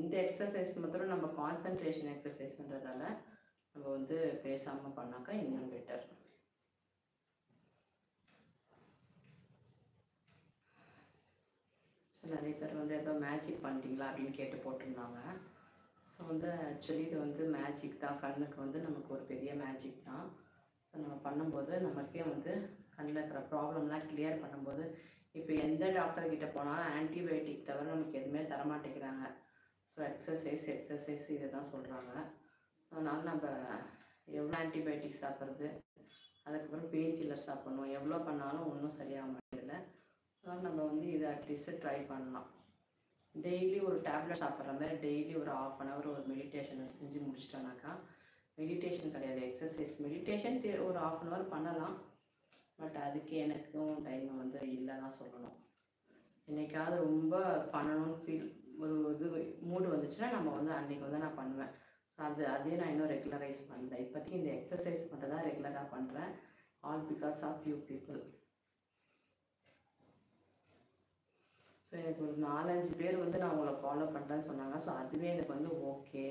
இந்த எக்ஸசைஸ் மாத்திரம் நம்ம கான்சன்ட்ரேஷன் எக்ஸசைஸ்ன்றதால நம்ம வந்து பேசாமல் பண்ணாக்கா இன்னும் பெட்டர். ஸோ நிறைய பேர் வந்து ஏதோ மேஜிக் பண்ணிட்டீங்களா அப்படின்னு கேட்டு போட்டிருந்தாங்க. ஸோ வந்து ஆக்சுவலி இது வந்து மேஜிக் தான், கண்ணுக்கு வந்து நமக்கு ஒரு பெரிய மேஜிக் தான். ஸோ நம்ம பண்ணும்போது நமக்கே வந்து கண்ணில் இருக்கிற ப்ராப்ளம்லாம் கிளியர் பண்ணும்போது, இப்போ எந்த டாக்டர்கிட்ட போனாலும் ஆன்டிபயோட்டிக் தவிர நமக்கு எதுவுமே தரமாட்டேங்கிறாங்க. ஸோ எக்ஸசைஸ் இதை தான் சொல்கிறாங்க. ஸோ அதனால் நம்ம எவ்வளோ ஆன்டிபயோட்டிக் சாப்பிட்றது, அதுக்கப்புறம் பெயின் கில்லர் சாப்பிட்ணும், எவ்வளோ பண்ணாலும் ஒன்றும் சரியாக மாட்டேதில்லை. அதனால் நம்ம வந்து இதை அட்லீஸ்ட்டு ட்ரை பண்ணலாம். டெய்லி ஒரு டேப்லெட் சாப்பிட்ற மாதிரி டெய்லி ஒரு 1/2 hour ஒரு மெடிடேஷனை செஞ்சு முடிச்சிட்டோன்னாக்கா, மெடிடேஷன் கிடையாது எக்ஸசைஸ், மெடிடேஷன் ஒரு 1/2 hour பண்ணலாம். பட் அதுக்கு எனக்கும் டைம் வந்து இல்லை தான் சொல்லணும். என்றைக்காவது ரொம்ப பண்ணணும்னு ஃபீல் ஒரு இது மூடு வந்துச்சுன்னா நம்ம வந்து அன்றைக்கி வந்து நான் பண்ணுவேன். ஸோ அதே நான் இன்னும் ரெகுலரைஸ் பண்ணல. இப்போதைக்கு இந்த எக்ஸசைஸ் பண்ணுறதா ரெகுலராக பண்ணுறேன். All because of you people. So எனக்கு ஒரு 4-5 பேர் வந்து நான் உங்களை ஃபாலோ பண்ணுறேன்னு சொன்னாங்க. ஸோ அதுவே எனக்கு வந்து ஓகே.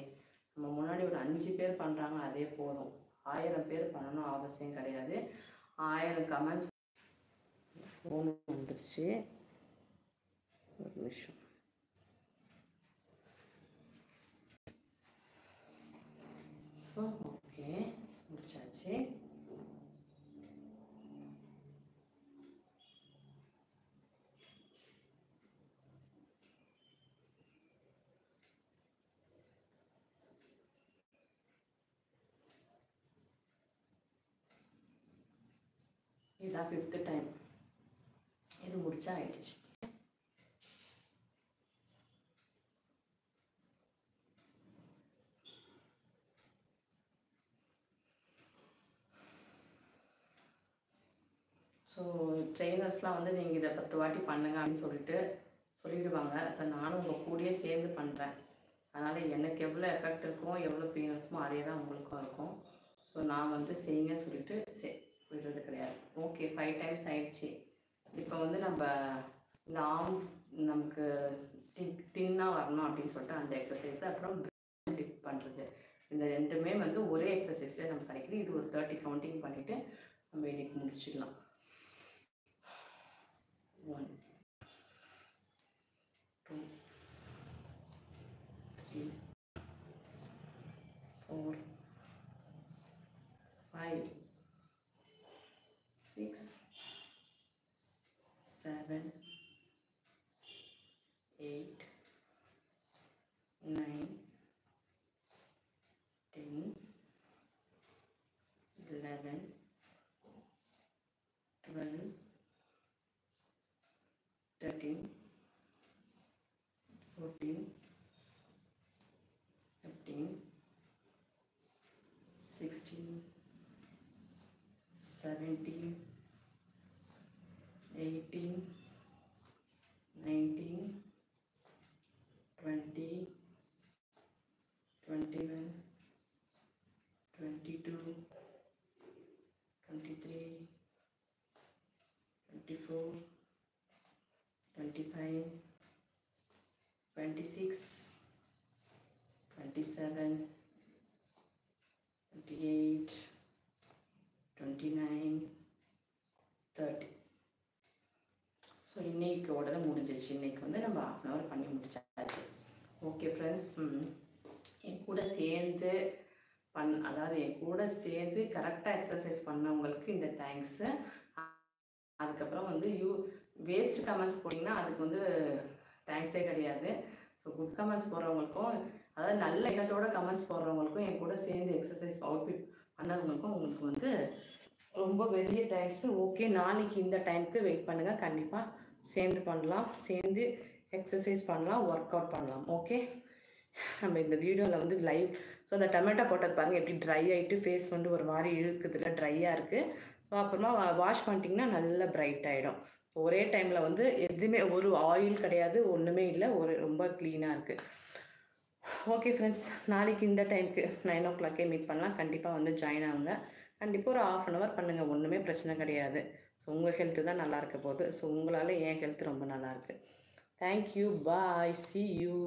நம்ம முன்னாடி ஒரு 5 பேர் பண்ணுறாங்க, அதே போதும். 1000 பேர் பண்ணணும் அவசியம் கிடையாது. 1000 கமெண்ட்ஸ். ஃபோன் வந்துருச்சு, ஒரு நிமிஷம். ஸோ ஓகே, முடிச்சாச்சு. இதான் 5th டைம். இது முடிச்சா ஆயிடுச்சு. ஸோ ட்ரெயினர்ஸ்லாம் வந்து நீங்கள் இதை 10 வாட்டி பண்ணுங்க அப்படின்னு சொல்லிடுவாங்க. ஸோ நானும் உங்கள் கூடயே சேர்ந்து பண்ணுறேன். அதனால் எனக்கு எவ்வளோ எஃபெக்ட் இருக்கும், எவ்வளோ பெயின் இருக்குமோ அதே தான் உங்களுக்கும் இருக்கும். ஸோ நான் வந்து செய்யுங்கன்னு சொல்லிட்டு விடுறது கிடையாது. ஓகே, 5 times ஆயிடுச்சு. இப்போ வந்து நம்ம இந்த ஆர்ம் நமக்கு தின்னாக வரணும் அப்படின்னு சொல்லிட்டு அந்த எக்ஸசைஸ், அப்புறம் லிஃப்ட் பண்ணுறது, இந்த ரெண்டுமே வந்து ஒரே எக்ஸசைஸில் நம்ம கிடைக்குது. இது ஒரு 30 கவுண்டிங் பண்ணிவிட்டு நம்ம இன்னைக்கு முடிச்சிடலாம். 1 2 3 4 5 6 7 8 9 10 11 12 13 14 15 16 17 18 19 20 21 22 23 24 25 26 27 28 29 30. ஸோ இன்னைக்கு உடனே முடிஞ்சிச்சு. இன்னைக்கு வந்து நம்ம 1/2 hour பண்ணி முடிச்சாச்சு. ஓகே ஃப்ரெண்ட்ஸ், என் கூட சேர்ந்து அதாவது என் கூட சேர்ந்து கரெக்டாக எக்ஸசைஸ் பண்ணவங்களுக்கு இந்த தேங்க்ஸு. அதுக்கப்புறம் வந்து வேஸ்ட் கமெண்ட்ஸ் போட்டிங்கன்னா அதுக்கு வந்து தேங்க்ஸே கிடையாது. ஸோ குட் கமெண்ட்ஸ் போடுறவங்களுக்கும், அதாவது நல்ல எண்ணத்தோட கமெண்ட்ஸ் போடுறவங்களுக்கும், என் கூட சேர்ந்து எக்ஸசைஸ் அவுட்ஃபிட் பண்ணவங்களுக்கும் உங்களுக்கு வந்து ரொம்ப பெரிய தேங்க்ஸு. ஓகே, நாளைக்கு இந்த டைமுக்கு வெயிட் பண்ணுங்கள். கண்டிப்பாக சேர்ந்து பண்ணலாம், சேர்ந்து எக்ஸசைஸ் பண்ணலாம், ஒர்க் அவுட் பண்ணலாம். ஓகே, நம்ம இந்த வீடியோவில் வந்து லைவ். ஸோ அந்த டொமேட்டோ போட்டது பாருங்கள் எப்படி ட்ரை ஆகிட்டு ஃபேஸ் வந்து ஒரு மாதிரி இழுக்குதுல, ட்ரையாக இருக்குது. ஸோ அப்புறமா வாஷ் பண்ணிட்டிங்கன்னா நல்லா பிரைட் ஆகிடும். ஒரே டைமில் வந்து எதுவுமே ஒரு ஆயில் கிடையாது, ஒன்றுமே இல்லை, ரொம்ப க்ளீனாக இருக்குது. ஓகே ஃப்ரெண்ட்ஸ், நாளைக்கு இந்த டைமுக்கு 9 o'clock மீட் பண்ணலாம். கண்டிப்பாக வந்து ஜாயின் ஆகுங்க. கண்டிப்பாக ஒரு 1/2 hour பண்ணுங்கள், ஒன்றுமே பிரச்சனை கிடையாது. ஸோ உங்கள் ஹெல்த்து தான் நல்லா இருக்க போகுது. ஸோ உங்களால் என் ஹெல்த் ரொம்ப நல்லாயிருக்கு. Thank you, bye, see you.